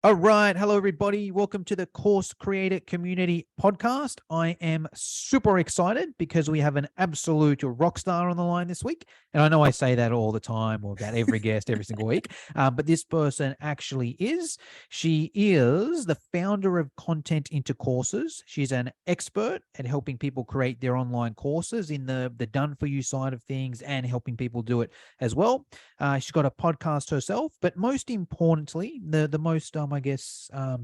All right. Hello, everybody. Welcome to the Course Creator Community Podcast. I am super excited because we have an absolute rock star on the line this week. And I know I say that all the time or about every guest every single week, but this person actually is. She is the founder of Content into Courses. She's an expert at helping people create their online courses in the done-for-you side of things and helping people do it as well. She's got a podcast herself, but most importantly, the most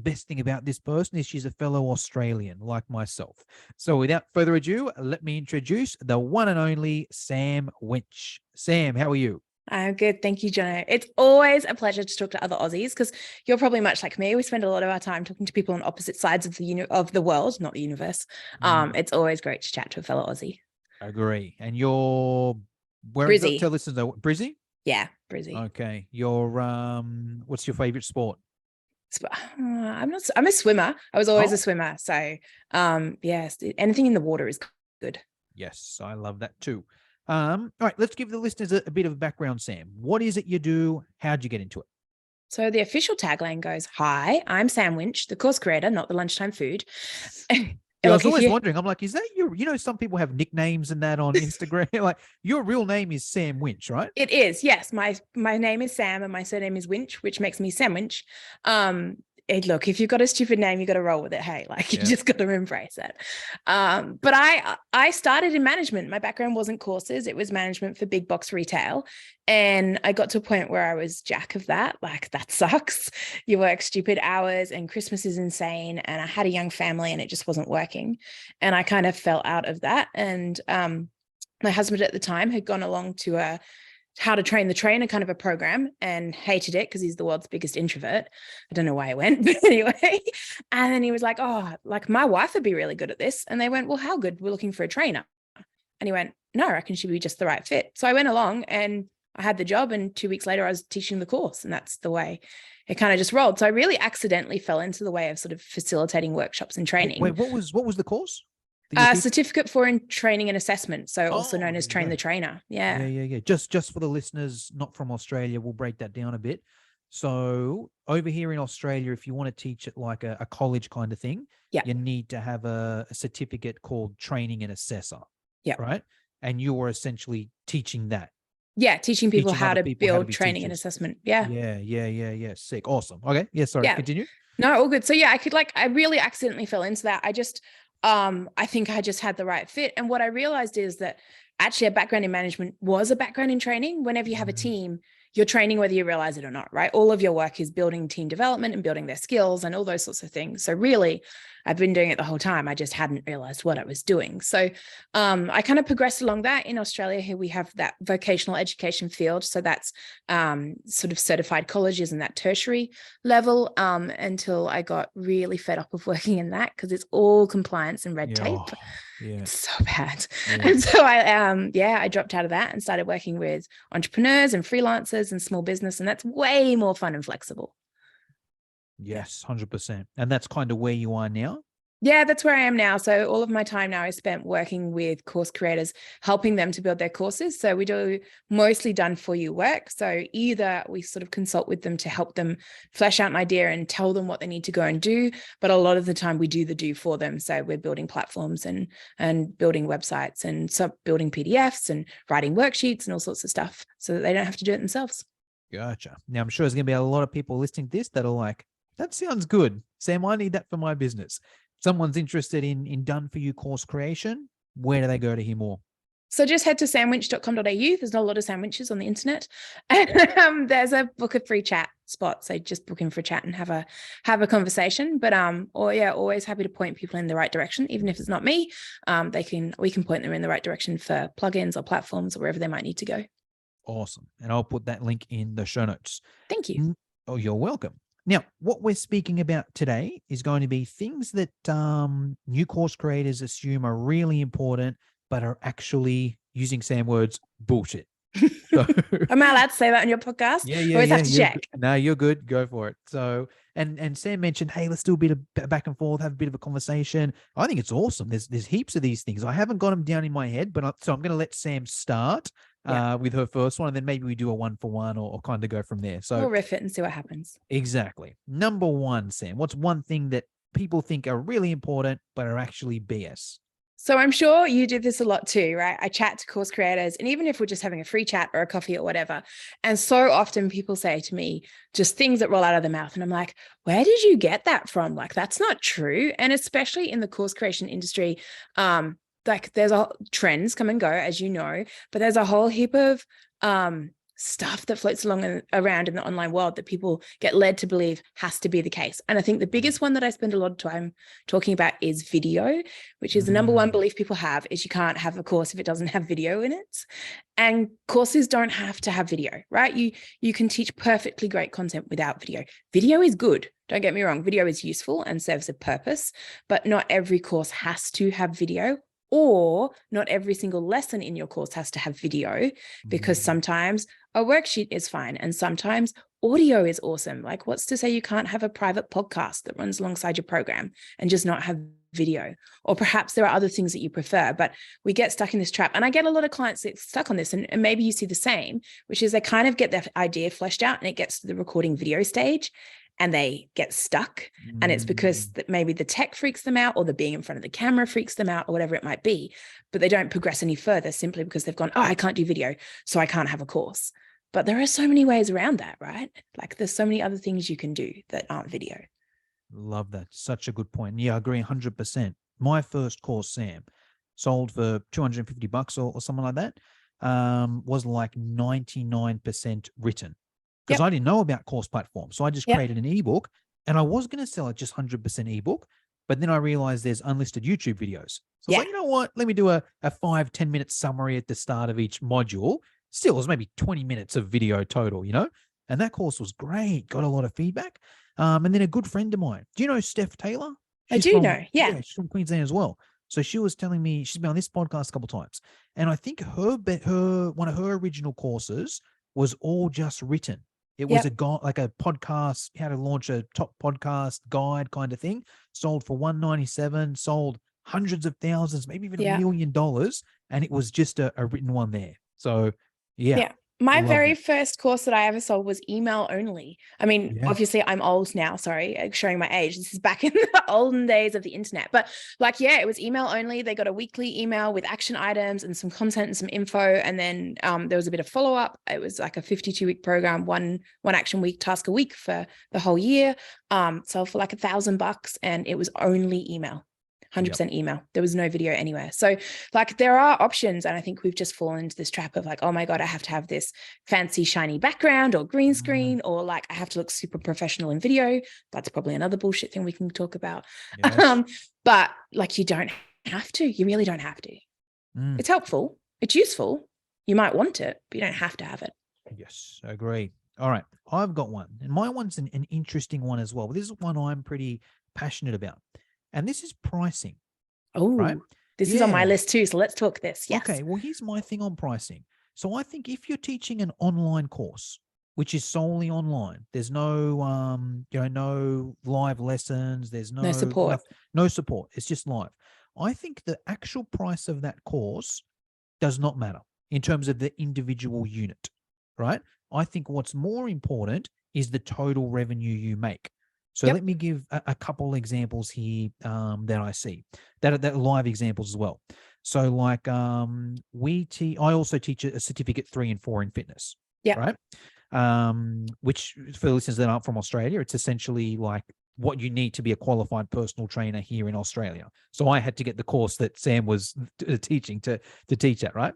best thing about this person is she's a fellow Australian like myself. So without further ado, let me introduce the one and only Sam Winch. Sam, how are you? I'm good. Thank you, Jono. It's always a pleasure to talk to other Aussies because you're probably much like me. We spend a lot of our time talking to people on opposite sides of the world, not the universe. It's always great to chat to a fellow Aussie. Agree. And you're Brizzy. Tell listeners Brizzy? Yeah, Brizzy. Okay. You're what's your favorite sport? I'm a swimmer. I was always a swimmer. So yes, anything in the water is good. Yes, I love that too. All right, let's give the listeners a bit of background, Sam. What is it you do? How'd you get into it? So the official tagline goes, "Hi, I'm Sam Winch, the course creator, not the lunchtime food." Yeah, I was always wondering, I'm like, is that some people have nicknames and that on Instagram. Like, your real name is Sam Winch, right? It is, yes. My name is Sam and my surname is Winch, which makes me Sam Winch. Look, if you've got a stupid name, you got to roll with it. Hey, you just got to embrace it. But I started in management. My background wasn't courses. It was management for big box retail. And I got to a point where I was jack of that. Like, that sucks. You work stupid hours and Christmas is insane. And I had a young family and it just wasn't working. And I kind of fell out of that. And my husband at the time had gone along to a How to Train the Trainer kind of a program and hated it because he's the world's biggest introvert. I don't know why he went, but anyway. And then he was like, oh, my wife would be really good at this. And they went, well, how good? We're looking for a trainer. And he went, no, I reckon she'd be just the right fit. So I went along and I had the job. And 2 weeks later, I was teaching the course. And that's the way it kind of just rolled. So I really accidentally fell into the way of sort of facilitating workshops and training. Wait, what was the course? Certificate for Training and Assessment, so also known as Train the Trainer. Yeah. Just for the listeners not from Australia, we'll break that down a bit. So over here in Australia, if you want to teach it like a college kind of thing, you need to have a certificate called Training and Assessor. Yeah. Right. And you were essentially teaching that. Yeah, teaching people how to build training and assessment. Yeah. Sick. Awesome. Okay. Yeah, sorry. Continue. No, all good. So yeah, I really accidentally fell into that. I think I just had the right fit. And what I realized is that actually a background in management was a background in training. Whenever you have a team, you're training whether you realize it or not, right? All of your work is building team development and building their skills and all those sorts of things. So really, I've been doing it the whole time. I just hadn't realized what I was doing. So I kind of progressed along that. In Australia here, we have that vocational education field. So that's sort of certified colleges and that tertiary level until I got really fed up of working in that because it's all compliance and red tape. Yeah. It's so bad. Yeah. And so I dropped out of that and started working with entrepreneurs and freelancers and small business. And that's way more fun and flexible. Yes, 100%. And that's kind of where you are now? Yeah, that's where I am now. So all of my time now is spent working with course creators, helping them to build their courses. So we do mostly done for you work. So either we sort of consult with them to help them flesh out an idea and tell them what they need to go and do. But a lot of the time we do the do for them. So we're building platforms and building websites and building PDFs and writing worksheets and all sorts of stuff so that they don't have to do it themselves. Gotcha. Now, I'm sure there's going to be a lot of people listening to this that are like, that sounds good. Sam, I need that for my business. Someone's interested in done-for-you course creation, where do they go to hear more? So just head to samwinch.com.au. There's not a lot of sandwiches on the internet. There's a book a free chat spot. So just book in for a chat and have a conversation. But always happy to point people in the right direction. Even if it's not me, we can point them in the right direction for plugins or platforms or wherever they might need to go. Awesome. And I'll put that link in the show notes. Thank you. Oh, you're welcome. Now, what we're speaking about today is going to be things that new course creators assume are really important, but are actually, using Sam words, bullshit. So, am I allowed to say that on your podcast? Yeah. Always have to check. No, you're good. Go for it. So, and Sam mentioned, hey, let's do a bit of back and forth, have a bit of a conversation. I think it's awesome. There's heaps of these things. I haven't got them down in my head, so I'm going to let Sam start with her first one, and then maybe we do a 1-for-1 or kind of go from there. So we'll riff it and see what happens. Exactly. Number one, Sam, what's one thing that people think are really important but are actually BS? So I'm sure you do this a lot too, right? I chat to course creators, and even if we're just having a free chat or a coffee or whatever, and so often people say to me just things that roll out of their mouth, and I'm like, where did you get that from? Like, that's not true. And especially in the course creation industry, like there's trends come and go, as you know, but there's a whole heap of stuff that floats around in the online world that people get led to believe has to be the case. And I think the biggest one that I spend a lot of time talking about is video, which is the number one belief people have, is you can't have a course if it doesn't have video in it. And courses don't have to have video, right? You can teach perfectly great content without video. Video is good. Don't get me wrong. Video is useful and serves a purpose, but not every course has to have video, or not every single lesson in your course has to have video, because sometimes a worksheet is fine and sometimes audio is awesome. Like, what's to say you can't have a private podcast that runs alongside your program and just not have video? Or perhaps there are other things that you prefer, but we get stuck in this trap. And I get a lot of clients that stuck on this, and maybe you see the same, which is they kind of get their idea fleshed out and it gets to the recording video stage and they get stuck. And it's because that maybe the tech freaks them out, or the being in front of the camera freaks them out, or whatever it might be, but they don't progress any further simply because they've gone, oh, I can't do video, so I can't have a course. But there are so many ways around that, right? Like, there's so many other things you can do that aren't video. Love that. Such a good point. Yeah, I agree 100%. My first course, Sam, sold for $250 or something like that, was like 99% written. Because I didn't know about course platforms. So I just created an ebook, and I was going to sell it just 100% ebook. But then I realized there's unlisted YouTube videos. So I was like, you know what? Let me do a 5-10 minute summary at the start of each module. Still, it was maybe 20 minutes of video total, you know? And that course was great. Got a lot of feedback. And then a good friend of mine, do you know Steph Taylor? I do know. Yeah. She's from Queensland as well. So she was telling me, she's been on this podcast a couple of times. And I think one of her original courses was all just written. It was a podcast, how to launch a top podcast guide kind of thing. Sold for $197, sold hundreds of thousands, maybe even $1 million. And it was just a written one there. So, yeah. My very first course that I ever sold was email only. I mean, obviously I'm old now, sorry, showing my age. This is back in the olden days of the internet. But like, it was email only. They got a weekly email with action items and some content and some info. And then there was a bit of follow-up. It was like a 52-week program, one action week, task a week for the whole year. Sold for like $1,000, and it was only email. 100% email. There was no video anywhere. So like, there are options. And I think we've just fallen into this trap of like, oh my God, I have to have this fancy, shiny background or green screen, or like I have to look super professional in video. That's probably another bullshit thing we can talk about. Yes. But like, you don't have to. You really don't have to. It's helpful. It's useful. You might want it, but you don't have to have it. Yes, I agree. All right. I've got one. And my one's an interesting one as well. This is one I'm pretty passionate about. And this is pricing. Oh, right? This is on my list too. So let's talk this. Yes. Okay. Well, here's my thing on pricing. So I think if you're teaching an online course, which is solely online, there's no, no live lessons. There's no support. No support. It's just live. I think the actual price of that course does not matter in terms of the individual unit, right? I think what's more important is the total revenue you make. So let me give a couple examples here that I see, that are live examples as well. So like I also teach a certificate 3 and 4 in fitness, right? Which for listeners that aren't from Australia, it's essentially like what you need to be a qualified personal trainer here in Australia. So I had to get the course that Sam was teaching to teach that, right?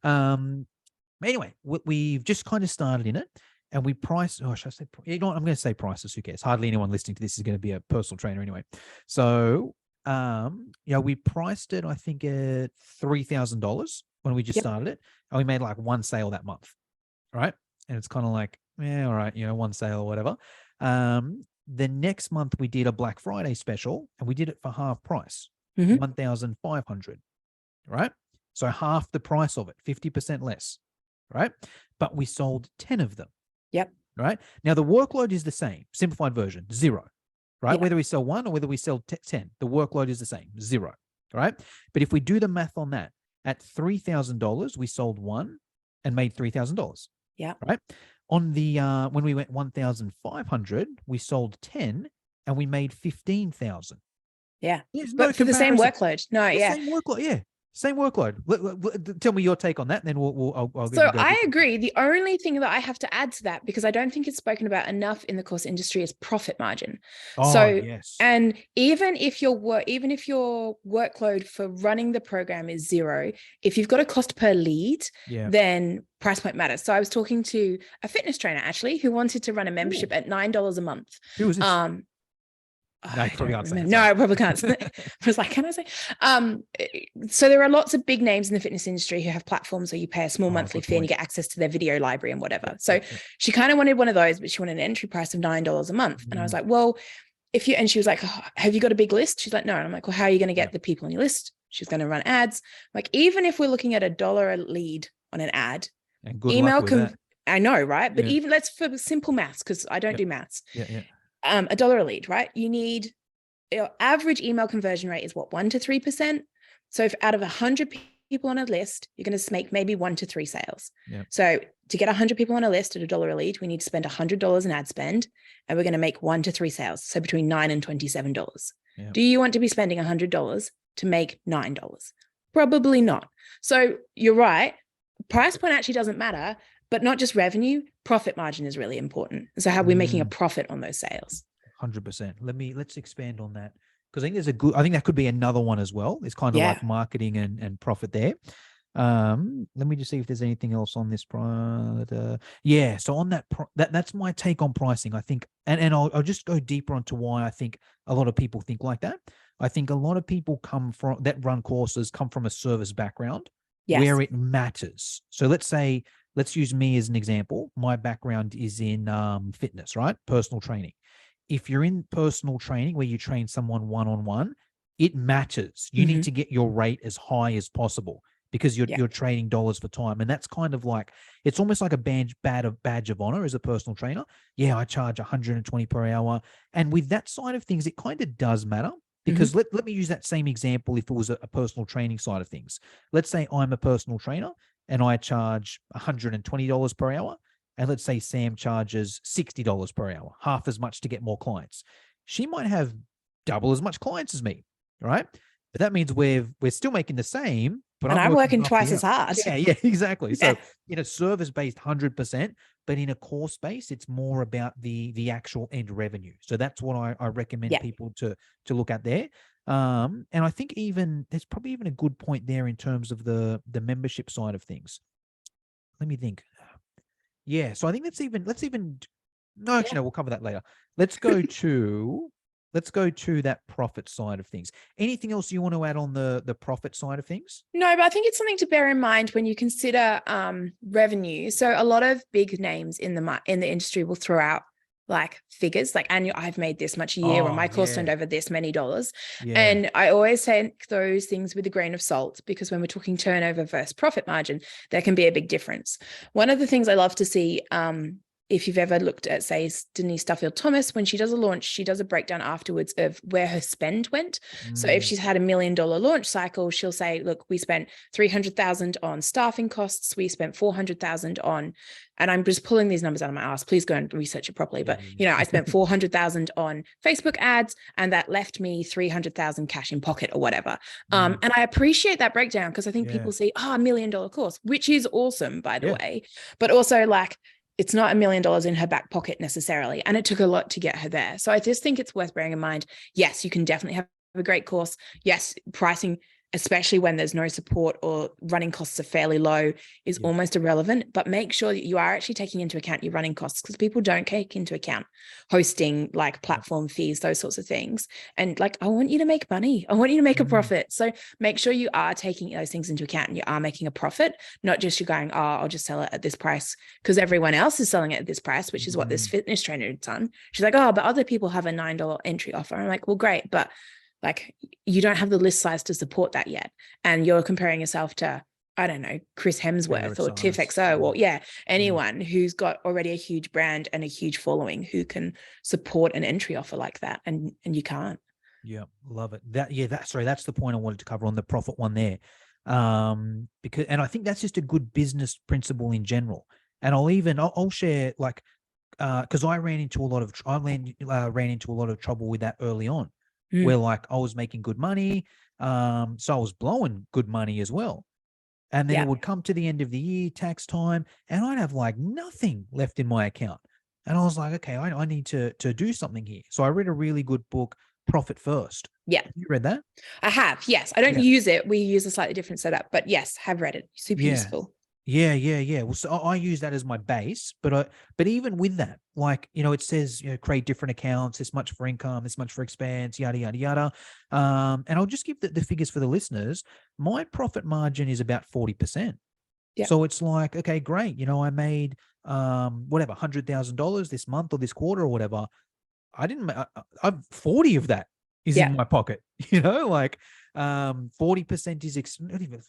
Anyway, we've just kind of started in it. And we price, should I say, I'm going to say prices, who cares? Hardly anyone listening to this is going to be a personal trainer anyway. So, we priced it, I think, at $3,000 when we just started it. And we made like one sale that month, right? And it's kind of like, all right, one sale or whatever. The next month we did a Black Friday special, and we did it for half price, $1,500, right? So half the price of it, 50% less, right? But we sold 10 of them. Yep. Right. Now the workload is the same. Simplified version, 0. Right. Yep. Whether we sell 1 or whether we sell 10, the workload is the same, 0. Right. But if we do the math on that, at $3,000, we sold 1. and made $3,000. Yeah. Right. On the when we went 1,500, we sold 10 and we made 15,000. Yeah. There's But no for the same comparison. workload. No, yeah. Same workload. Yeah. Same workload. Tell me your take on that, and then I'll So go I deeper. agree. The only thing that I have to add to that, because I don't think it's spoken about enough in the course industry, is profit margin. Oh, So, yes. and even if your workload for running the program is zero, if you've got a cost per lead, then price point matters. So I was talking to a fitness trainer actually who wanted to run a membership at $9 a month. Who was this? No, I probably can't say. no, I probably can't. I was like, can I say? So there are lots of big names in the fitness industry who have platforms where you pay a small monthly fee and you get access to their video library and whatever. So she kind of wanted one of those, but she wanted an entry price of $9 a month. And I was like, well, and she was like, oh, have you got a big list? She's like, no. And I'm like, well, how are you going to get the people on your list? She's going to run ads. Like, even if we're looking at $1 a lead on an ad, and good email luck with that. I know, right? But even let's for simple maths, because I don't do maths. $1 a lead, right? You need your average email conversion rate is what, 1 to 3%. So if out of 100 people on a list, you're going to make maybe 1 to 3 sales. So to get 100 people on a list at $1 a lead, we need to spend $100 in ad spend, and we're going to make 1 to 3 sales. So between $9 and $27. Do you want to be spending $100 to make $9? Probably not. So you're right. Price point actually doesn't matter. But not just revenue, profit margin is really important. So how are we making a profit on those sales? 100%. Let's expand on that, because I think I think that could be another one as well. It's kind of like marketing and profit there. Let me just see if there's anything else on this. So on that's my take on pricing. I think, and I'll just go deeper onto why I think a lot of people think like that. I think a lot of people that run courses come from a service background where it matters. So let's use me as an example. My background is in fitness, right? Personal training. If you're in personal training where you train someone one-on-one, it matters. You need to get your rate as high as possible, because you're trading dollars for time. And that's kind of like, it's almost like a badge of honor as a personal trainer. Yeah, I charge $120 per hour. And with that side of things, it kind of does matter. Because let me use that same example if it was a personal training side of things. Let's say I'm a personal trainer and I charge $120 per hour. And let's say Sam charges $60 per hour, half as much to get more clients. She might have double as much clients as me, right? But that means we're still making the same, but I'm working twice as hard. Yeah, exactly. So in a service-based 100%, but in a course base, it's more about the actual end revenue. So that's what I recommend people to look at there. And I think there's probably even a good point there in terms of the membership side of things. Let me think. Yeah, so I think we'll cover that later. Let's go to that profit side of things. Anything else you want to add on the profit side of things? No, but I think it's something to bear in mind when you consider revenue. So a lot of big names in the industry will throw out like figures, like annual, I've made this much a year, or my course turned over this many dollars. And I always take those things with a grain of salt, because when we're talking turnover versus profit margin, there can be a big difference. One of the things I love to see, if you've ever looked at, say, Denise Duffield-Thomas, when she does a launch, she does a breakdown afterwards of where her spend went. So if she's had $1 million launch cycle, she'll say, look, we spent $300,000 on staffing costs. We spent $400,000 on, and I'm just pulling these numbers out of my ass. Please go and research it properly. But, I spent $400,000 on Facebook ads, and that left me $300,000 cash in pocket or whatever. And I appreciate that breakdown, because I think people see, $1 million course, which is awesome, by the way, but also like, it's not $1 million in her back pocket necessarily. And it took a lot to get her there. So I just think it's worth bearing in mind. Yes, you can definitely have a great course. Yes, pricing, especially when there's no support or running costs are fairly low, is almost irrelevant. But make sure that you are actually taking into account your running costs, because people don't take into account hosting, like platform fees, those sorts of things. And like, I want you to make money. I want you to make a profit. So make sure you are taking those things into account and you are making a profit, not just you're going, I'll just sell it at this price because everyone else is selling it at this price, which is what this fitness trainer had done. She's like, but other people have a $9 entry offer. I'm like, well, great. But like, you don't have the list size to support that yet. And you're comparing yourself to, I don't know, Chris Hemsworth or Tiff XO or anyone who's got already a huge brand and a huge following who can support an entry offer like that. And you can't. Yeah. Love it. That's the point I wanted to cover on the profit one there. Because, and I think that's just a good business principle in general. And I'll share, like, because I ran into a lot of trouble with that early on, where like I was making good money, so I was blowing good money as well. And then Yeah. it would come to the end of the year, tax time, and I'd have like nothing left in my account. And I was like, okay, I need to do something here. So I read a really good book, Profit First. Yeah. You read that? I have. Yes. I don't use it. We use a slightly different setup, but yes, have read it. Super useful. Yeah. Well, so I use that as my base, but even with that, like, it says, create different accounts, this much for income, this much for expense, yada, yada, yada. And I'll just give the figures for the listeners. My profit margin is about 40%. Yeah. So it's like, okay, great. I made, whatever, $100,000 this month or this quarter or whatever. I've 40 of that is in my pocket, like, 40% is, not even,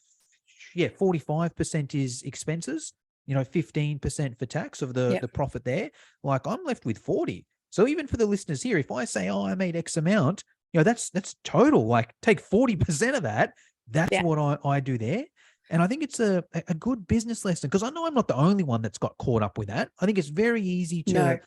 45% is expenses, 15% for tax of the profit there. Like, I'm left with 40. So even for the listeners here, if I say, oh, I made X amount, that's total, like take 40% of that. That's what I do there. And I think it's a good business lesson, because I know I'm not the only one that's got caught up with that. I think it's very easy to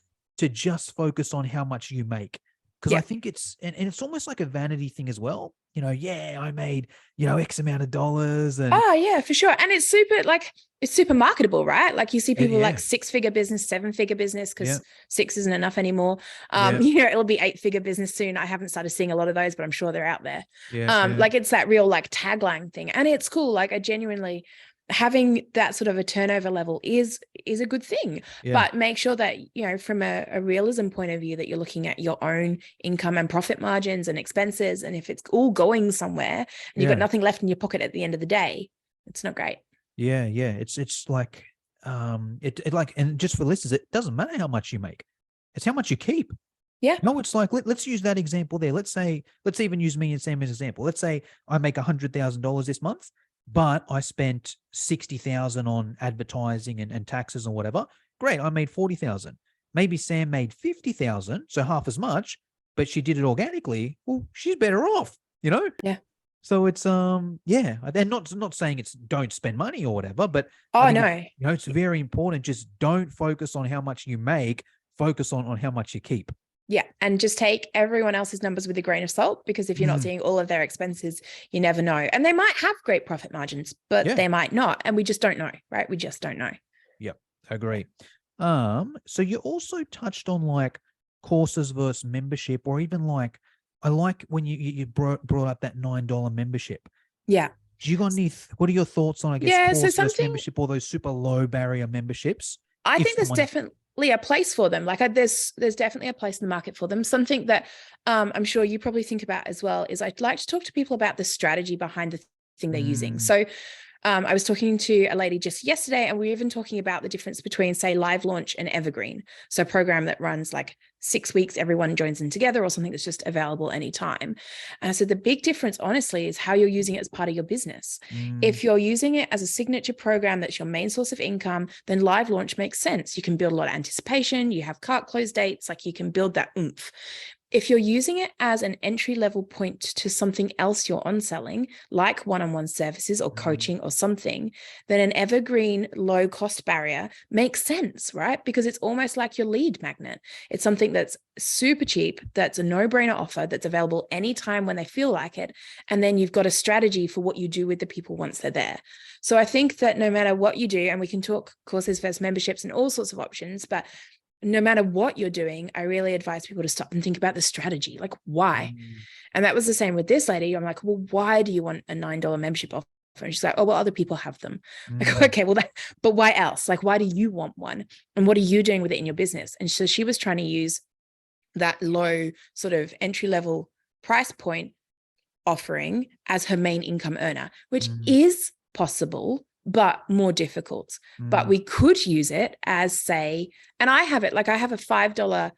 just focus on how much you make. Because I think it's, and it's almost like a vanity thing as well. I made, X amount of dollars. And oh yeah, for sure. And it's super marketable, right? Like you see people like 6-figure business, 7-figure business, because 6 isn't enough anymore. It'll be 8-figure business soon. I haven't started seeing a lot of those, but I'm sure they're out there. Like it's that real like tagline thing. And it's cool. Like I genuinely, having that sort of a turnover level is a good thing, but make sure that, from a realism point of view, that you're looking at your own income and profit margins and expenses. And if it's all going somewhere and you've got nothing left in your pocket at the end of the day, it's not great. Yeah. It's like, it like, and just for listeners, it doesn't matter how much you make. It's how much you keep. Yeah. No, it's like, let's use that example there. Let's even use me and Sam as an example. Let's say I make $100,000 this month, but I spent 60,000 on advertising and taxes or whatever. Great. I made 40,000. Maybe Sam made 50,000. So half as much, but she did it organically. Well, she's better off, Yeah. So it's, they're not saying it's don't spend money or whatever, but it's very important. Just don't focus on how much you make, focus on how much you keep. Yeah. And just take everyone else's numbers with a grain of salt, because if you're not seeing all of their expenses, you never know. And they might have great profit margins, but they might not. And we just don't know, right? We just don't know. Yep. Agree. So you also touched on like courses versus membership, or even like, I like when you brought up that $9 membership. Yeah. Do you got any, what are your thoughts on, I guess, course versus membership, or those super low barrier memberships? I think there's definitely a place for them. Like there's definitely a place in the market for them. Something that I'm sure you probably think about as well is I'd like to talk to people about the strategy behind the thing they're using. So I was talking to a lady just yesterday, and we were even talking about the difference between, say, live launch and evergreen. So a program that runs like 6 weeks, everyone joins in together, or something that's just available anytime. And I said, the big difference, honestly, is how you're using it as part of your business. If you're using it as a signature program that's your main source of income, then live launch makes sense. You can build a lot of anticipation. You have cart close dates, like you can build that oomph. If you're using it as an entry-level point to something else you're on-selling, like one-on-one services or coaching or something, then an evergreen low-cost barrier makes sense, right? Because it's almost like your lead magnet. It's something that's super cheap, that's a no-brainer offer, that's available anytime when they feel like it. And then you've got a strategy for what you do with the people once they're there. So I think that no matter what you do, and we can talk courses versus memberships and all sorts of options, but no matter what you're doing, I really advise people to stop and think about the strategy. Like, why? And that was the same with this lady. I'm like, well, why do you want a $9 membership offer? And she's like, oh, well, other people have them. Like, okay, well, but why else? Like, why do you want one? And what are you doing with it in your business? And so she was trying to use that low sort of entry-level price point offering as her main income earner, which is possible, but more difficult. But we could use it as, say, and I have it, like I have a $5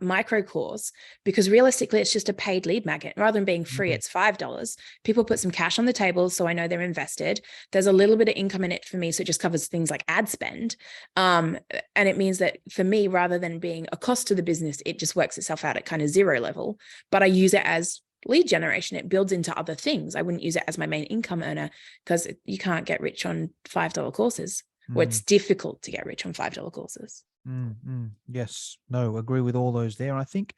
micro course, because realistically it's just a paid lead magnet. Rather than being free, it's $5. People put some cash on the table, so I know they're invested. There's a little bit of income in it for me, so it just covers things like ad spend. And it means that for me, rather than being a cost to the business, it just works itself out at kind of zero level. But I use it as lead generation. It builds into other things. I wouldn't use it as my main income earner because you can't get rich on $5 courses, or it's difficult to get rich on $5 courses. Yes, no, agree with all those there. I think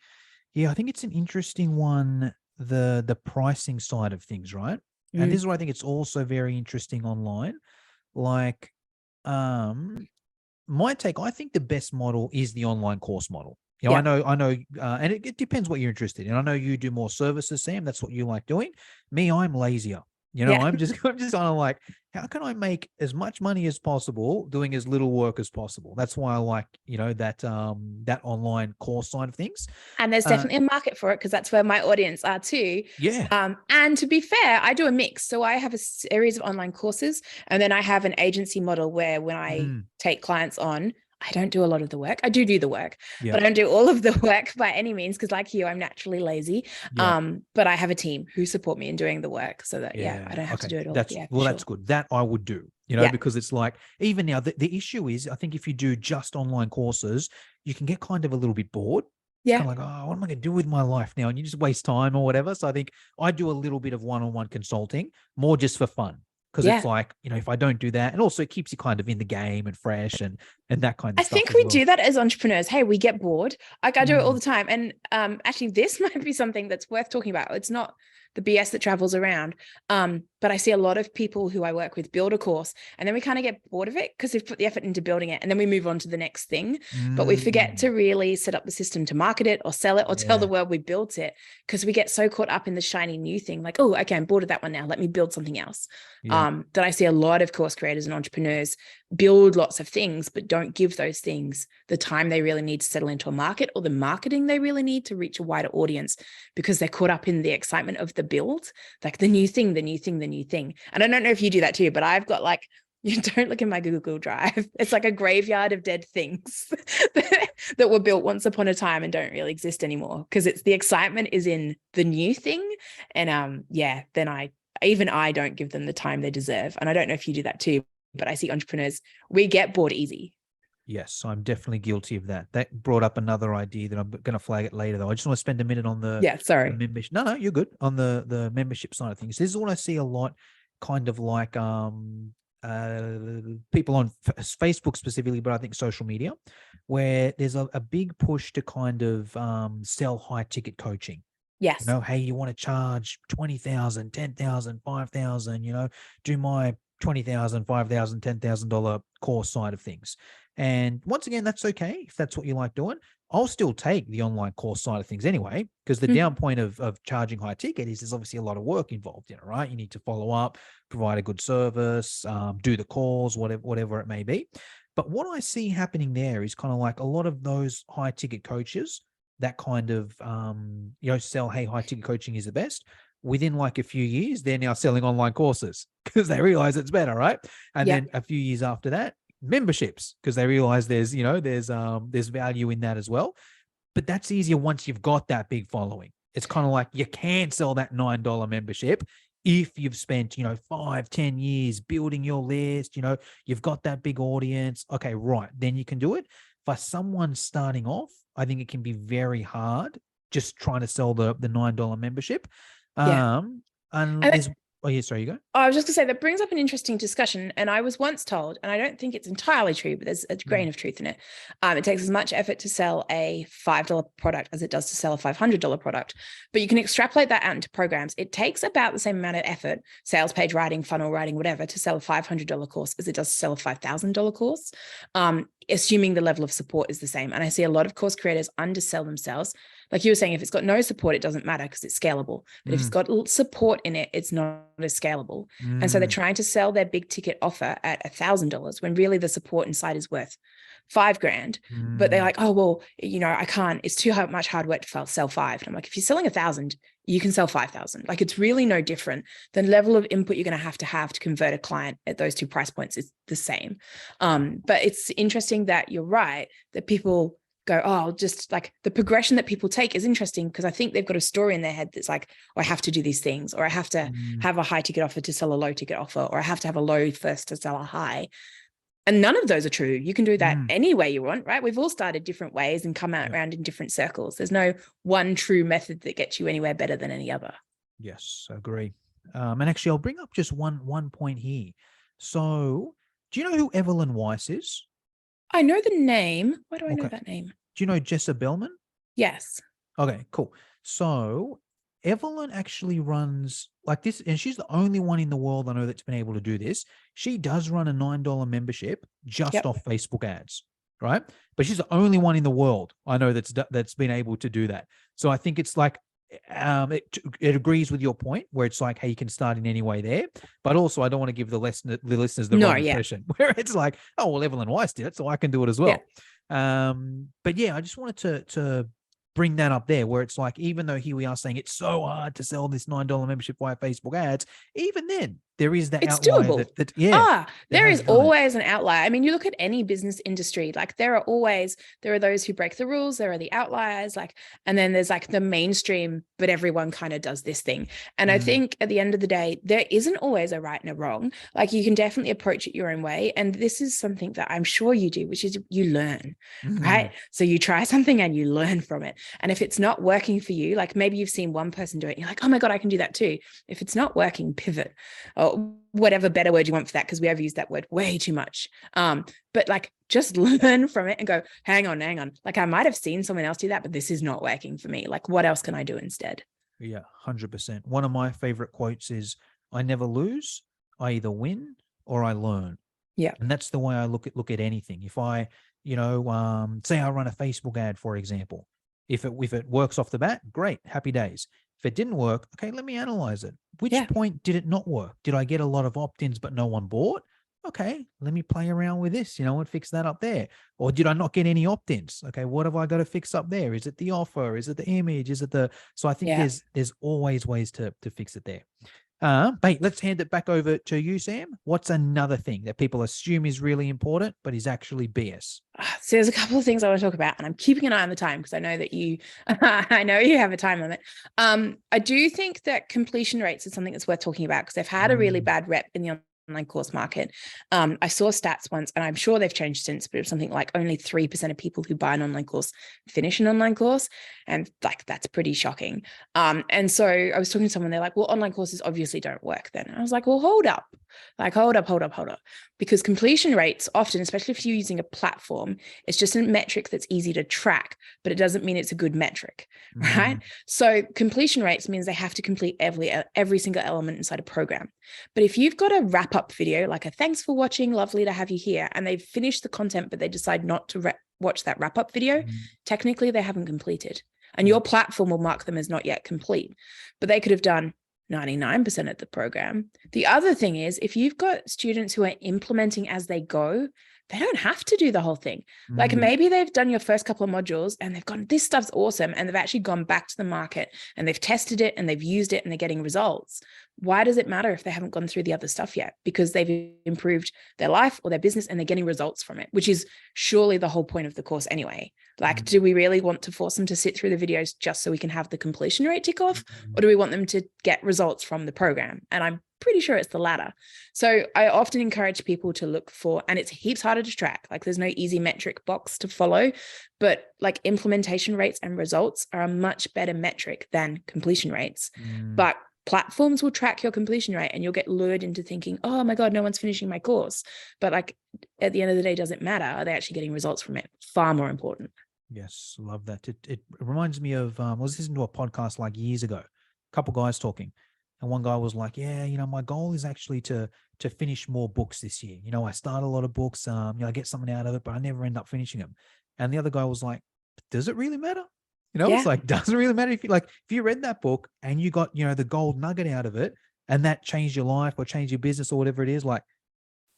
it's an interesting one, the pricing side of things, right? And this is where I think it's also very interesting online. Like, my take, I think the best model is the online course model. You know, I know, and it depends what you're interested in. I know you do more services, Sam. That's what you like doing. Me, I'm lazier. You know, I'm just kind of like, how can I make as much money as possible doing as little work as possible? That's why I like, you know, that online course side of things. And there's definitely a market for it, because that's where my audience are too. Yeah. And to be fair, I do a mix. So I have a series of online courses, and then I have an agency model where when I take clients on, I don't do a lot of the work. I do the work, but I don't do all of the work by any means, because like you, I'm naturally lazy. But I have a team who support me in doing the work, so that I don't have to do it all. That's good. That I would do, you know, because it's like, even now the issue is, I think if you do just online courses, you can get kind of a little bit bored. It's kind of like, oh, what am I going to do with my life now? And you just waste time or whatever. So I think I do a little bit of one-on-one consulting, more just for fun. Because it's like, you know, if I don't do that, and also it keeps you kind of in the game and fresh and that kind of stuff. I think we do that as entrepreneurs. Hey, we get bored. Like I do it all the time. And actually, this might be something that's worth talking about. It's not the BS that travels around. But I see a lot of people who I work with build a course, and then we kind of get bored of it because they've put the effort into building it, and then we move on to the next thing. But we forget to really set up the system to market it or sell it or tell the world we built it, because we get so caught up in the shiny new thing. Like, oh, okay, I'm bored of that one now. Let me build something else. That I see a lot of course creators and entrepreneurs build lots of things, but don't give those things the time they really need to settle into a market, or the marketing they really need to reach a wider audience, because they're caught up in the excitement of the build, like the new thing. And I don't know if you do that too, but I've got like, you don't look in my Google Drive. It's like a graveyard of dead things that were built once upon a time and don't really exist anymore, because it's the excitement is in the new thing. And then I don't give them the time they deserve. And I don't know if you do that too, but I see entrepreneurs, we get bored easy. Yes, I'm definitely guilty of that. That brought up another idea that I'm going to flag it later, though. I just want to spend a minute on the membership. No, you're good. On the membership side of things. This is what I see a lot, kind of like people on Facebook specifically, but I think social media, where there's a big push to kind of sell high ticket coaching. Yes. You know, hey, you want to charge 20,000, 10,000, 5,000, you know, do my $20,000, $5,000, $10,000 course side of things. And once again, that's okay if that's what you like doing. I'll still take the online course side of things anyway, because the down point of charging high ticket is there's obviously a lot of work involved in it, right? You need to follow up, provide a good service, do the calls, whatever it may be. But what I see happening there is kind of like a lot of those high ticket coaches that kind of, sell, hey, high ticket coaching is the best. Within like a few years, they're now selling online courses because they realize it's better, right? And then a few years after that, memberships, because they realize there's value in that as well. But that's easier once you've got that big following. It's kind of like you can sell that $9 membership if you've spent, 5-10 years building your list, you've got that big audience. Okay, right. Then you can do it. For someone starting off, I think it can be very hard just trying to sell the $9 membership. Sorry, you go. I was just going to say that brings up an interesting discussion. And I was once told, and I don't think it's entirely true, but there's a grain of truth in it. It takes as much effort to sell a $5 product as it does to sell a $500 product. But you can extrapolate that out into programs. It takes about the same amount of effort, sales page writing, funnel writing, whatever, to sell a $500 course as it does to sell a $5,000 course, assuming the level of support is the same. And I see a lot of course creators undersell themselves. Like you were saying, if it's got no support, it doesn't matter because it's scalable. But if it's got support in it, it's not as scalable. And so they're trying to sell their big ticket offer at $1,000 when really the support inside is worth $5,000. But they're like, oh, well, I can't, it's too much hard work to sell $5,000. And I'm like, if you're selling $1,000, you can sell $5,000. Like it's really no different. The level of input you're going to have to convert a client at those two price points is the same. But it's interesting that you're right, that people go, oh, just like the progression that people take is interesting, because I think they've got a story in their head that's like, oh, I have to do these things, or I have to have a high ticket offer to sell a low ticket offer, or I have to have a low first to sell a high. And none of those are true. You can do that Mm. any way you want, right? We've all started different ways and come out around in different circles. There's no one true method that gets you anywhere better than any other. Yes, agree. And actually, I'll bring up just one point here. So, do you know who Evelyn Weiss is? I know the name. Why do I know Okay. that name? Do you know Jessa Bellman? Yes. Okay, cool. So Evelyn actually runs like this, and she's the only one in the world I know that's been able to do this. She does run a $9 membership just off Facebook ads, right? But she's the only one in the world I know that's been able to do that. So I think it's like it agrees with your point where it's like, hey, you can start in any way there. But also, I don't want to give the listeners the wrong impression where it's like, oh, well, Evelyn Weiss did it, so I can do it as well. But yeah, I just wanted to bring that up there where it's like, even though here we are saying it's so hard to sell this $9 membership via Facebook ads, even then there is that outlier doable. There is always an outlier. I mean, you look at any business industry, like there are those who break the rules, there are the outliers, like, and then there's like the mainstream, but everyone kind of does this thing. And I think at the end of the day, there isn't always a right and a wrong. Like you can definitely approach it your own way. And this is something that I'm sure you do, which is you learn, right? So you try something and you learn from it. And if it's not working for you, like maybe you've seen one person do it, and you're like, oh my God, I can do that too. If it's not working, pivot, or whatever better word you want for that, because we overuse that word way too much. But like just learn from it and go, hang on. Like I might have seen someone else do that, but this is not working for me. Like what else can I do instead? Yeah, 100%. One of my favorite quotes is, I never lose, I either win or I learn. Yeah. And that's the way I look at anything. If I, say I run a Facebook ad, for example, if it works off the bat, great, happy days. If it didn't work, okay, let me analyze it. Which point did it not work? Did I get a lot of opt-ins but no one bought? Okay, let me play around with this, and fix that up there. Or did I not get any opt-ins? Okay, what have I got to fix up there? Is it the offer? Is it the image? Is it so I think there's always ways to fix it there. But let's hand it back over to you, Sam. What's another thing that people assume is really important, but is actually BS? So there's a couple of things I want to talk about, and I'm keeping an eye on the time because I know that I know you have a time limit. I do think that completion rates is something that's worth talking about because they've had a really bad rep in the online course market. I saw stats once, and I'm sure they've changed since, but it was something like only 3% of people who buy an online course finish an online course. And like, that's pretty shocking. And so I was talking to someone, they're like, well, online courses obviously don't work then. And I was like, well, hold up. Because completion rates often, especially if you're using a platform, it's just a metric that's easy to track, but it doesn't mean it's a good metric, right? So completion rates means they have to complete every single element inside a program. But if you've got a wrap-up video, like a thanks for watching, lovely to have you here, and they've finished the content, but they decide not to watch that wrap-up video, technically they haven't completed. And your platform will mark them as not yet complete. But they could have done 99% of the program. The other thing is, if you've got students who are implementing as they go, they don't have to do the whole thing. Like maybe they've done your first couple of modules and they've gone, this stuff's awesome. And they've actually gone back to the market and they've tested it and they've used it and they're getting results. Why does it matter if they haven't gone through the other stuff yet? Because they've improved their life or their business and they're getting results from it, which is surely the whole point of the course anyway. Like, do we really want to force them to sit through the videos just so we can have the completion rate tick off? Or do we want them to get results from the program? And I'm pretty sure it's the latter. So I often encourage people to look for, and it's heaps harder to track. Like there's no easy metric box to follow, but like implementation rates and results are a much better metric than completion rates. But platforms will track your completion rate and you'll get lured into thinking, oh my God, no one's finishing my course. But like at the end of the day, does it matter? Are they actually getting results from it? Far more important. Yes, love that. It reminds me of, I was listening to a podcast like years ago, a couple guys talking. And one guy was like, yeah, my goal is actually to finish more books this year. I start a lot of books, I get something out of it, but I never end up finishing them. And the other guy was like, does it really matter? It's like, doesn't really matter if you read that book and you got, the gold nugget out of it and that changed your life or changed your business or whatever it is, like,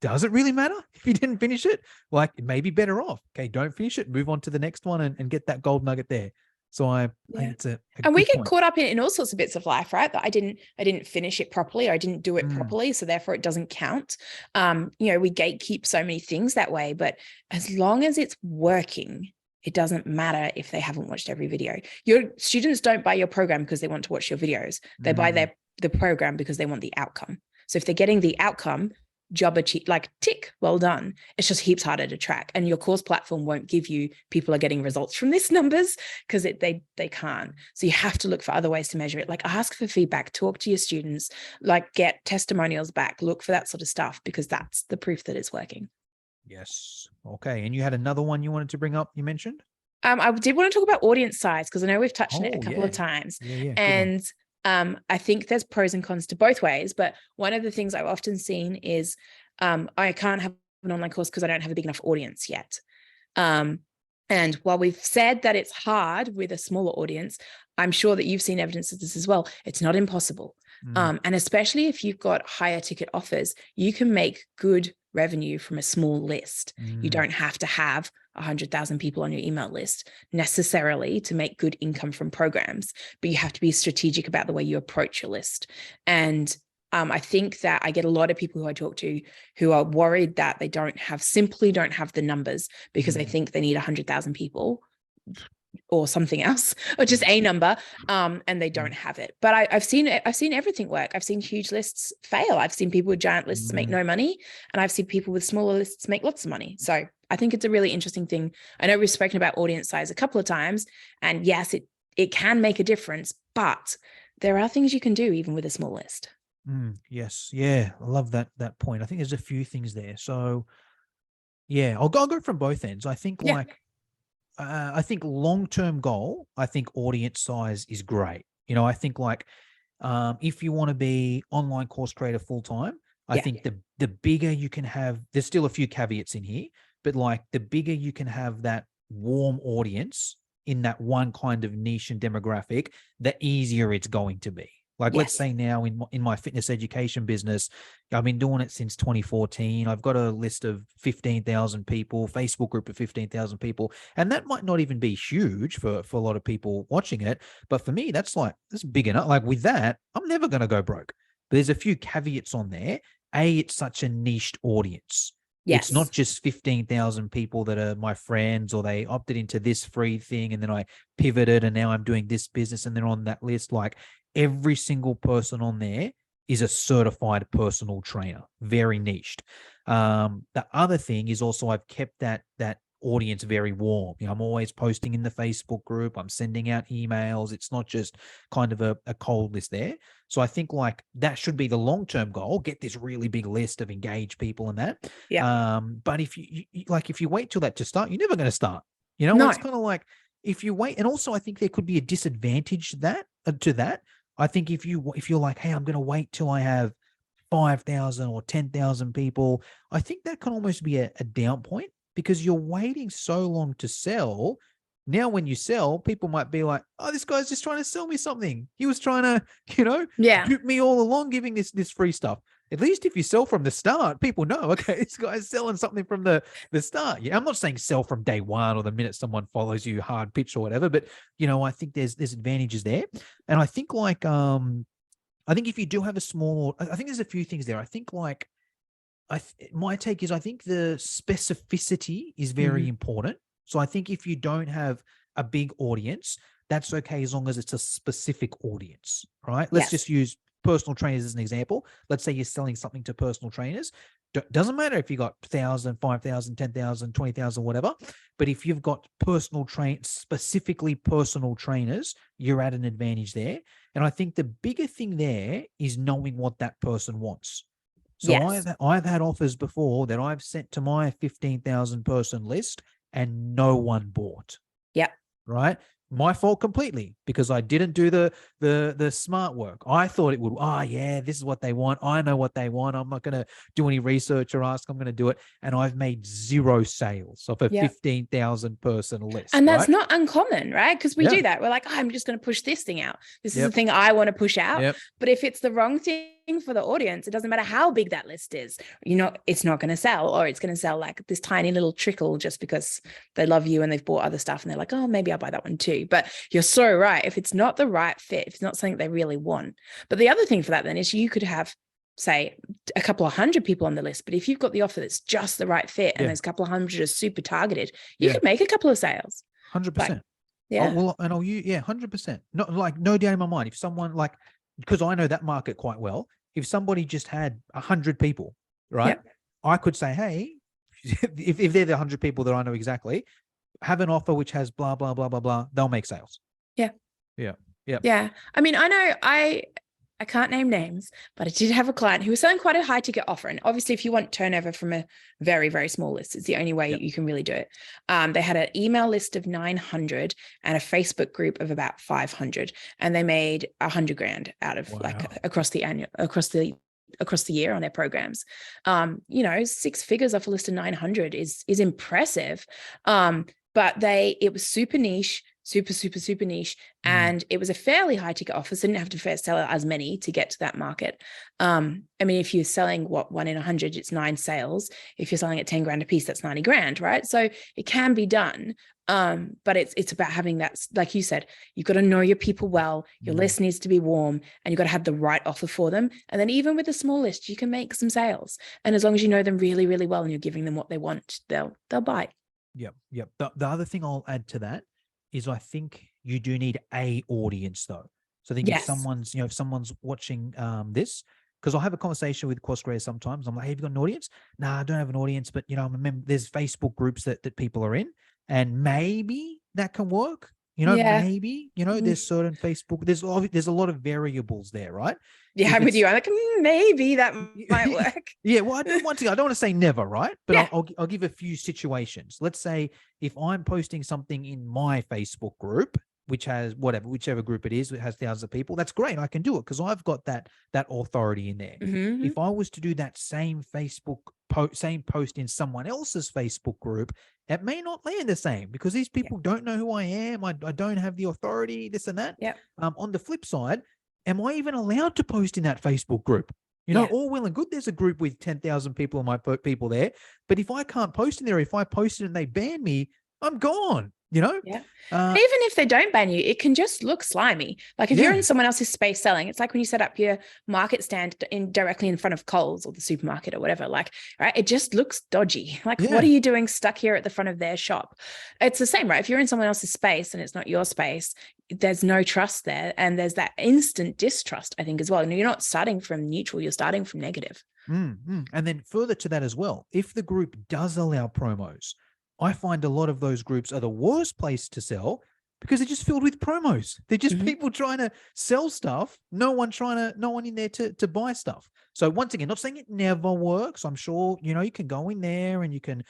does it really matter if you didn't finish it? Like, it may be better off. Okay, don't finish it, move on to the next one and get that gold nugget there. So I think it's a and we get point. caught up in all sorts of bits of life, right? That I didn't finish it properly, or I didn't do it properly, so therefore it doesn't count. We gatekeep so many things that way, but as long as it's working, it doesn't matter if they haven't watched every video. Your students don't buy your program because they want to watch your videos. They buy the program because they want the outcome. So if they're getting the outcome, job achieved, like tick, well done. It's just heaps harder to track. And your course platform won't give you people are getting results from this numbers because they can't. So you have to look for other ways to measure it. Like ask for feedback, talk to your students, like get testimonials back, look for that sort of stuff, because that's the proof that it's working. Yes. Okay. And you had another one you wanted to bring up, you mentioned? I did want to talk about audience size, because I know we've touched on it a couple of Yeah. times. Yeah. And I think there's pros and cons to both ways. But one of the things I've often seen is I can't have an online course because I don't have a big enough audience yet. And while we've said that it's hard with a smaller audience, I'm sure that you've seen evidence of this as well. It's not impossible. And especially if you've got higher ticket offers, you can make good revenue from a small list. You don't have to have 100,000 people on your email list necessarily to make good income from programs, but you have to be strategic about the way you approach your list. And I think that I get a lot of people who I talk to who are worried that they simply don't have the numbers because they think they need 100,000 people or something else, or just a number, and they don't have it. But I've seen everything work. I've seen huge lists fail. I've seen people with giant lists make no money, and I've seen people with smaller lists make lots of money. So I think it's a really interesting thing. I know we've spoken about audience size a couple of times, and yes, it can make a difference, but there are things you can do even with a small list. Yes. Yeah. I love that point. I think there's a few things there. So yeah, I'll go from both ends. I think I think long-term goal, I think audience size is great. I think if you want to be online course creator full-time, I think the bigger you can have, there's still a few caveats in here, but the bigger you can have that warm audience in that one kind of niche and demographic, the easier it's going to be. Let's say now in my fitness education business, I've been doing it since 2014. I've got a list of 15,000 people, Facebook group of 15,000 people. And that might not even be huge for a lot of people watching it. But for me, that's big enough. With that, I'm never going to go broke. But there's a few caveats on there. It's such a niched audience. It's not just 15,000 people that are my friends, or they opted into this free thing and then I pivoted and now I'm doing this business and they're on that list. Every single person on there is a certified personal trainer, very niched. The other thing is also I've kept that audience very warm. I'm always posting in the Facebook group. I'm sending out emails. It's not just kind of a cold list there. So I think that should be the long-term goal, get this really big list of engaged people and that. Yeah. But if you wait till that to start, you're never going to start. No. It's kind of if you wait, and also I think there could be a disadvantage to that. I think if you're like, hey, I'm going to wait till I have 5,000 or 10,000 people, I think that can almost be a down point, because you're waiting so long to sell. Now, when you sell, people might be like, oh, this guy's just trying to sell me something. He was trying to, dupe me all along, giving this free stuff. At least if you sell from the start, people know, okay, this guy's selling something from the start. Yeah, I'm not saying sell from day one or the minute someone follows you, hard pitch or whatever, but I think there's advantages there. And I think I think if you do have a small, I think there's a few things there. I think my take is I think the specificity is very important. So I think if you don't have a big audience, that's okay as long as it's a specific audience, right? Let's just use personal trainers as an example. Let's say you're selling something to personal trainers. Doesn't matter if you got 1,000, 5,000, 10,000, 20,000, whatever. But if you've got specifically personal trainers, you're at an advantage there. And I think the bigger thing there is knowing what that person wants. So I've had offers before that I've sent to my 15,000 person list and no one bought. Yeah. Right. My fault completely, because I didn't do the smart work. I thought it would, this is what they want. I know what they want. I'm not going to do any research or ask. I'm going to do it. And I've made 0 sales of a 15,000 person list. And that's not uncommon, right? Because we do that. We're like, I'm just going to push this thing out. This is the thing I want to push out. But if it's the wrong thing for the audience, it doesn't matter how big that list is. It's not going to sell, or it's going to sell like this tiny little trickle just because they love you and they've bought other stuff and they're like, oh, maybe I'll buy that one too. But you're so right. If it's not the right fit, if it's not something they really want. But the other thing for that then is you could have, say, a couple of 100 people on the list. But if you've got the offer that's just the right fit and those couple of 100 are super targeted, you could make a couple of sales. 100%. Yeah. 100%. No doubt in my mind. If someone because I know that market quite well, if somebody just had 100 people right? Yep. I could say, hey, if they're the 100 people that I know exactly, have an offer which has blah, blah, blah, blah, blah. They'll make sales. Yeah. Yeah. Yeah. Yeah. I mean, I know I can't name names, but I did have a client who was selling quite a high ticket offer. And obviously, if you want turnover from a very, very small list, it's the only way you can really do it. They had an email list of 900 and a Facebook group of about 500, and they made 100 grand out of across the year on their programs. 6 figures off a list of 900 is impressive. But it was super niche, super niche. And it was a fairly high ticket offer. So didn't have to sell as many to get to that market. I mean, if you're selling 1 in 100, it's 9 sales. If you're selling at 10 grand a piece, that's 90 grand, right? So it can be done. But it's about having that, like you said, you've got to know your people well, your list needs to be warm, and you've got to have the right offer for them. And then even with a small list, you can make some sales. And as long as you know them really, really well and you're giving them what they want, they'll buy. Yep. The other thing I'll add to that is I think you do need a audience though. So I think if someone's watching this, because I'll have a conversation with course creators sometimes. I'm like, hey, have you got an audience? Nah, I don't have an audience, but I remember there's Facebook groups that people are in, and maybe that can work. Maybe, there's certain Facebook, there's a lot of variables there, right? Yeah, I'm with you. I'm like, maybe that might work. Yeah, well, I don't want to say never, right? But Yeah. I'll give a few situations. Let's say if I'm posting something in my Facebook group, which has whichever group it is, it has thousands of people, that's great. I can do it because I've got that authority in there. Mm-hmm. If I was to do that same same post in someone else's Facebook group, it may not land the same because these people don't know who I am. I don't have the authority, this and that. Yeah. On the flip side, am I even allowed to post in that Facebook group? All well and good. There's a group with 10,000 people and my people there. But if I can't post in there, if I post it and they ban me, I'm gone. Yeah. Even if they don't ban you, it can just look slimy. Like if you're in someone else's space selling, it's like when you set up your market stand directly in front of Coles or the supermarket or whatever, right? It just looks dodgy. Like, what are you doing stuck here at the front of their shop? It's the same, right? If you're in someone else's space and it's not your space, there's no trust there. And there's that instant distrust, I think, as well. And you're not starting from neutral, you're starting from negative. And then further to that as well, if the group does allow promos, I find a lot of those groups are the worst place to sell because they're just filled with promos. They're just people trying to sell stuff. No one in there to buy stuff. So once again, not saying it never works. I'm sure, you can go in there and you can,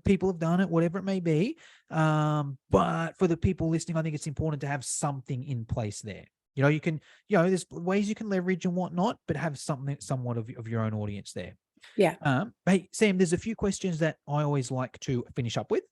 people have done it, whatever it may be. But for the people listening, I think it's important to have something in place there. You can, there's ways you can leverage and whatnot, but have somewhat of your own audience there. Yeah. Hey, Sam, there's a few questions that I always like to finish up with.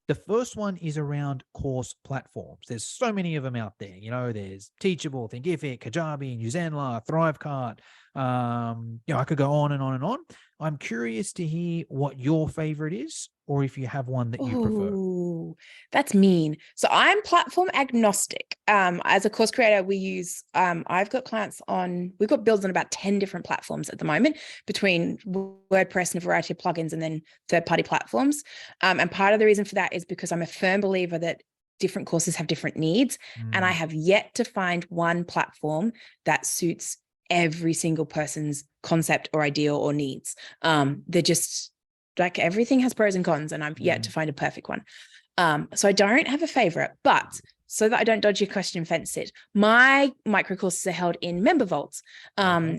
The first one is around course platforms. There's so many of them out there. There's Teachable, Thinkific, Kajabi, Newzenla, Thrivecart. I could go on and on and on. I'm curious to hear what your favorite is, or if you have one that you prefer. That's mean. So I'm platform agnostic. As a course creator, we use, we've got builds on about 10 different platforms at the moment between WordPress and a variety of plugins and then third-party platforms. And part of the reason for that is because I'm a firm believer that different courses have different needs. And I have yet to find one platform that suits every single person's concept or ideal or needs. They're just like, everything has pros and cons, and I'm yet to find a perfect one. So I don't have a favorite, but so that I don't dodge your question, fence it, my microcourses are held in member vaults,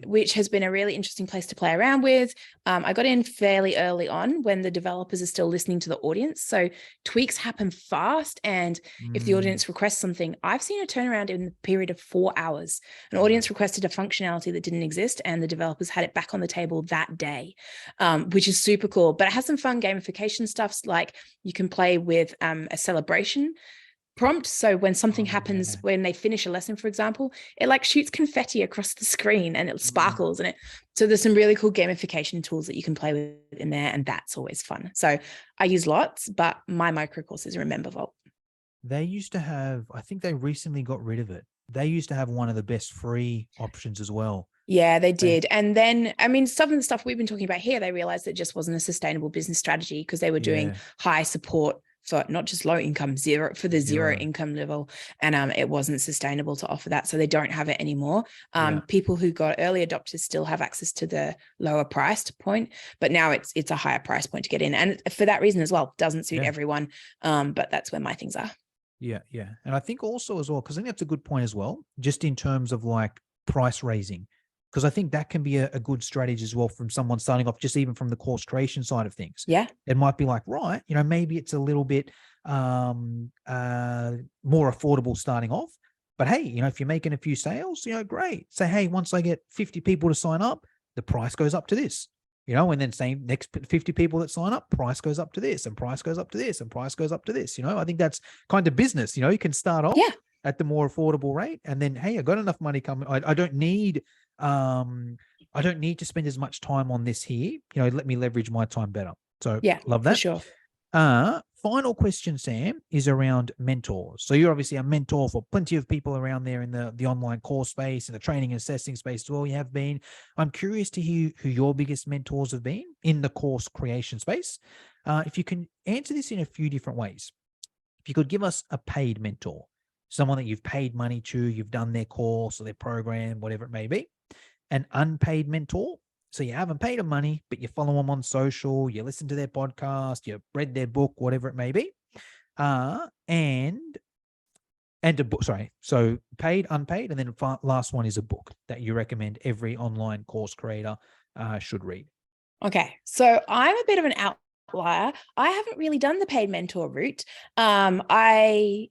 which has been a really interesting place to play around with. I got in fairly early on when the developers are still listening to the audience. So tweaks happen fast. And if the audience requests something, I've seen a turnaround in the period of 4 hours. An audience requested a functionality that didn't exist, and the developers had it back on the table that day, which is super cool. But it has some fun gamification stuff, like you can play with a celebration prompt. So when something happens, when they finish a lesson, for example, it like shoots confetti across the screen and it sparkles so there's some really cool gamification tools that you can play with in there, and that's always fun. So I use lots, but my microcourses are in member vault. They used to have, I think they recently got rid of it. They used to have one of the best free options as well. Yeah, they did. And then, I mean, some of the stuff we've been talking about here, they realized it just wasn't a sustainable business strategy because they were doing high support for not just low income, zero for the zero Zero. income level. And it wasn't sustainable to offer that. So they don't have it anymore. Yeah. People who got early adopters still have access to the lower priced point, but now it's a higher price point to get in. And for that reason as well, doesn't suit Yeah. everyone. But that's where my things are. Yeah. Yeah. And I think also as well, because I think that's a good point as well, just in terms of like price raising, because I think that can be a good strategy as well from someone starting off, just even from the course creation side of things. Yeah. It might be like, right, maybe it's a little bit more affordable starting off, but hey, if you're making a few sales, great. Say, hey, once I get 50 people to sign up, the price goes up to this, and then same next 50 people that sign up, price goes up to this, and price goes up to this, and price goes up to this. I think that's kind of business. You can start off at the more affordable rate, and then, hey, I got enough money coming. I don't need to spend as much time on this here. Let me leverage my time better. So love that. For sure. Final question, Sam, is around mentors. So you're obviously a mentor for plenty of people around there in the online course space and the training and assessing space as well. You have been. I'm curious to hear who your biggest mentors have been in the course creation space. If you can answer this in a few different ways. If you could give us a paid mentor, someone that you've paid money to, you've done their course or their program, whatever it may be. An unpaid mentor, so you haven't paid them money, but you follow them on social, you listen to their podcast, you read their book, whatever it may be. And a book, sorry. So paid, unpaid, and then last one is a book that you recommend every online course creator should read. Okay. So I'm a bit of an outlier. I haven't really done the paid mentor route. I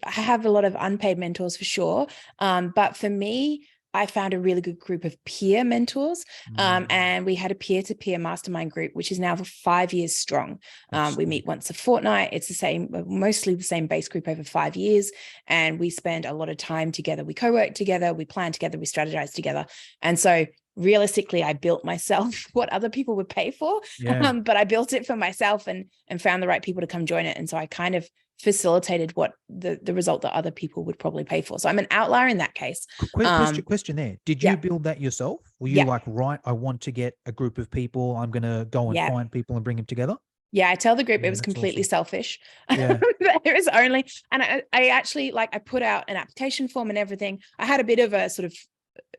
have a lot of unpaid mentors for sure. But for me, I found a really good group of peer mentors, and we had a peer-to-peer mastermind group, which is now for 5 years strong. We meet once a fortnight. It's mostly the same base group over 5 years, and we spend a lot of time together. We co-work together, we plan together, we strategize together. And so realistically, I built myself what other people would pay for, but I built it for myself and found the right people to come join it. And so I kind of facilitated what the result that other people would probably pay for. So I'm an outlier in that case. Question there. Did you build that yourself? Were you like, right, I want to get a group of people, I'm going to go and find people and bring them together? Yeah, I tell the group it was completely selfish. There was only, and I actually I put out an application form and everything. I had a bit of a sort of,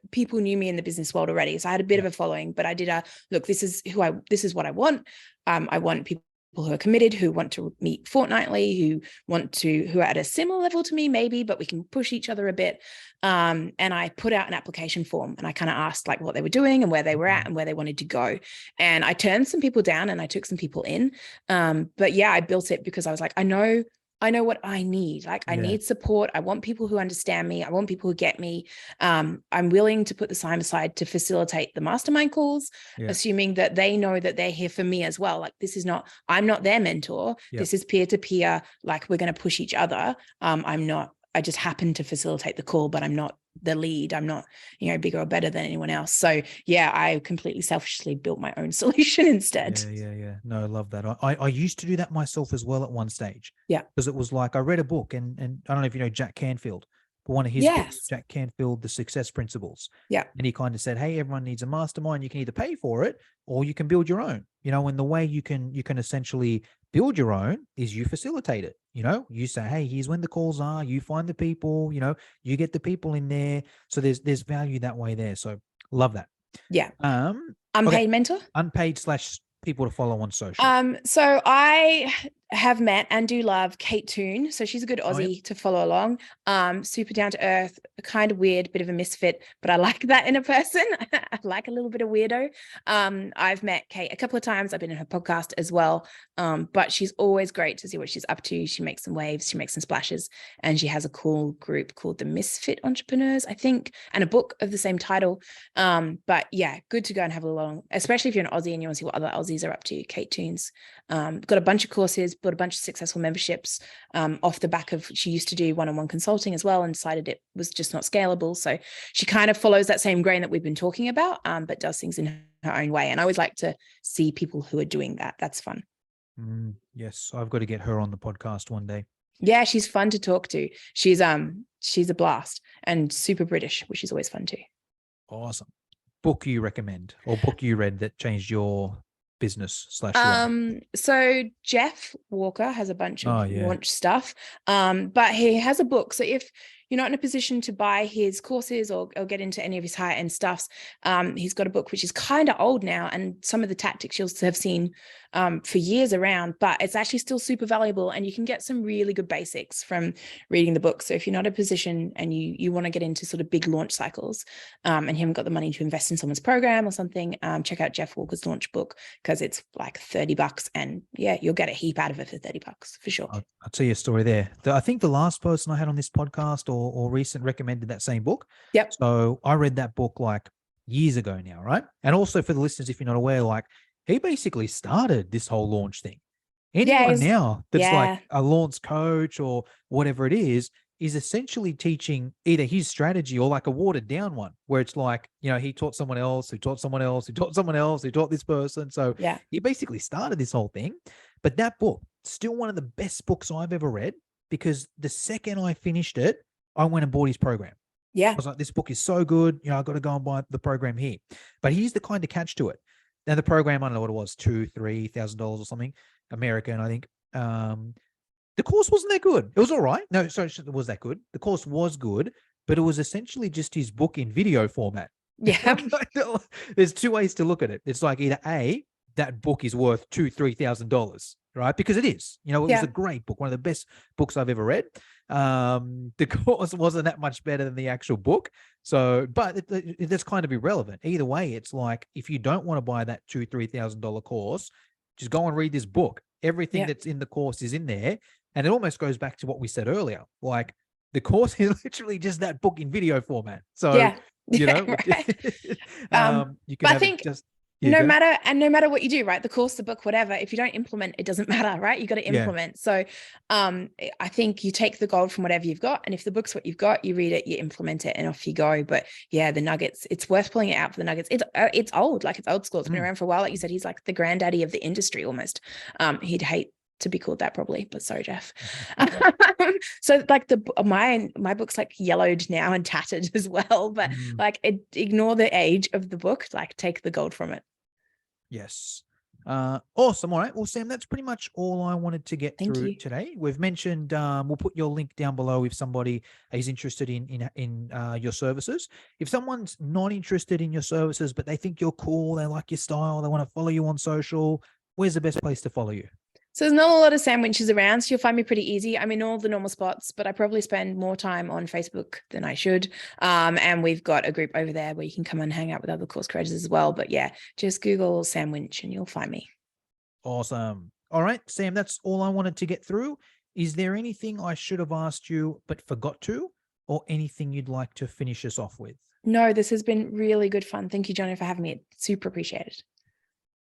people knew me in the business world already. So I had a bit of a following, but I did look, this is what I want. I want people who are committed, who want to meet fortnightly, who are at a similar level to me, maybe, but we can push each other a bit. And I put out an application form and I kind of asked what they were doing and where they were at and where they wanted to go. And I turned some people down and I took some people in. But yeah, I built it because I was like, I know what I need. I need support. I want people who understand me. I want people who get me. I'm willing to put the time aside to facilitate the mastermind calls, assuming that they know that they're here for me as well. I'm not their mentor. This is peer-to-peer. We're going to push each other. I just happen to facilitate the call, but I'm not the lead. I'm not, bigger or better than anyone else. So yeah, I completely selfishly built my own solution instead. Yeah. No, I love that. I used to do that myself as well at one stage. Yeah. Because it was I read a book and I don't know if you know Jack Canfield, but one of his books, Jack Canfield, The Success Principles. Yeah. And he kind of said, hey, everyone needs a mastermind. You can either pay for it or you can build your own, and the way you can essentially build your own is you facilitate it. You say, hey, here's when the calls are, you find the people, you get the people in there. So there's value that way there. So love that. Yeah. Unpaid mentor? Unpaid / people to follow on social. So I have met and do love Kate Toon. So she's a good Aussie to follow along. Super down to earth, kind of weird, bit of a misfit, but I like that in a person. I like a little bit of weirdo. I've met Kate a couple of times. I've been in her podcast as well. But she's always great to see what she's up to. She makes some waves, she makes some splashes, and she has a cool group called the Misfit Entrepreneurs, I think, and a book of the same title. But yeah, good to go and have a long, especially if you're an Aussie and you want to see what other Aussies are up to. Kate Toon's got a bunch of courses, built a bunch of successful memberships off the back of, she used to do OneonOne Consulting as well and decided it was just not scalable. So she kind of follows that same grain that we've been talking about, but does things in her own way. And I always like to see people who are doing that. That's fun. Yes, I've got to get her on the podcast one day. Yeah, she's fun to talk to. She's a blast and super British, which is always fun too. Awesome. Book you recommend or book you read that changed your business / launch? So Jeff Walker has a bunch of Oh, yeah. launch stuff. But he has a book. So if you're not in a position to buy his courses or get into any of his higher end stuffs, he's got a book which is kind of old now, and some of the tactics you'll have seen for years around, but it's actually still super valuable, and you can get some really good basics from reading the book. So if you're not in a position and you want to get into sort of big launch cycles, and you haven't got the money to invest in someone's program or something, check out Jeff Walker's launch book, because it's like $30, and yeah, you'll get a heap out of it for $30 for sure. I'll tell you a story there. I think the last person I had on this podcast or recent recommended that same book. Yep. So I read that book like years ago now, right? And also for the listeners, if you're not aware, like he basically started this whole launch thing. Anyone now that's like a launch coach or whatever it is essentially teaching either his strategy or like a watered down one, where it's like, he taught someone else who taught someone else who taught someone else who taught this person. So he basically started this whole thing. But that book, still one of the best books I've ever read, because the second I finished it, I went and bought his program. Yeah. I was like, this book is so good. I've got to go and buy the program here. But here's the kind of catch to it. Now the program, I don't know what it was, $2,000-$3,000 or something, American, I think. The course wasn't that good. It was all right. No, sorry, it was that good. The course was good, but it was essentially just his book in video format. Yeah. There's two ways to look at it. It's like either A, that book is worth $2,000-$3,000, right? Because it is. It was a great book, one of the best books I've ever read. The course wasn't that much better than the actual book. So, but that's kind of irrelevant. Either way, it's like, if you don't want to buy that $2,000-$3,000 course, just go and read this book. Everything that's in the course is in there. And it almost goes back to what we said earlier. Like, the course is literally just that book in video format. So, right. you can I think no matter what you do, right? The course, the book, whatever, if you don't implement, it doesn't matter, right? You got to implement. So I think you take the gold from whatever you've got. And if the book's what you've got, you read it, you implement it, and off you go. But yeah, the nuggets, it's worth pulling it out for the nuggets. It's old, like it's old school. It's been around for a while. Like you said, he's like the granddaddy of the industry almost. He'd hate to be called that probably, but sorry, Jeff. So like my book's like yellowed now and tattered as well, but like ignore the age of the book, like take the gold from it. Yes. Awesome. All right. Well, Sam, that's pretty much all I wanted to get through today. We've mentioned, we'll put your link down below if somebody is interested in your services. If someone's not interested in your services, but they think you're cool, they like your style, they want to follow you on social, where's the best place to follow you? So there's not a lot of Sam Winches around, so you'll find me pretty easy. I'm in all the normal spots, but I probably spend more time on Facebook than I should. And we've got a group over there where you can come and hang out with other course creators as well. But yeah, just Google Sam Winch and you'll find me. Awesome. All right, Sam, that's all I wanted to get through. Is there anything I should have asked you but forgot to, or anything you'd like to finish us off with? No, this has been really good fun. Thank you, Jono, for having me. It's super appreciated.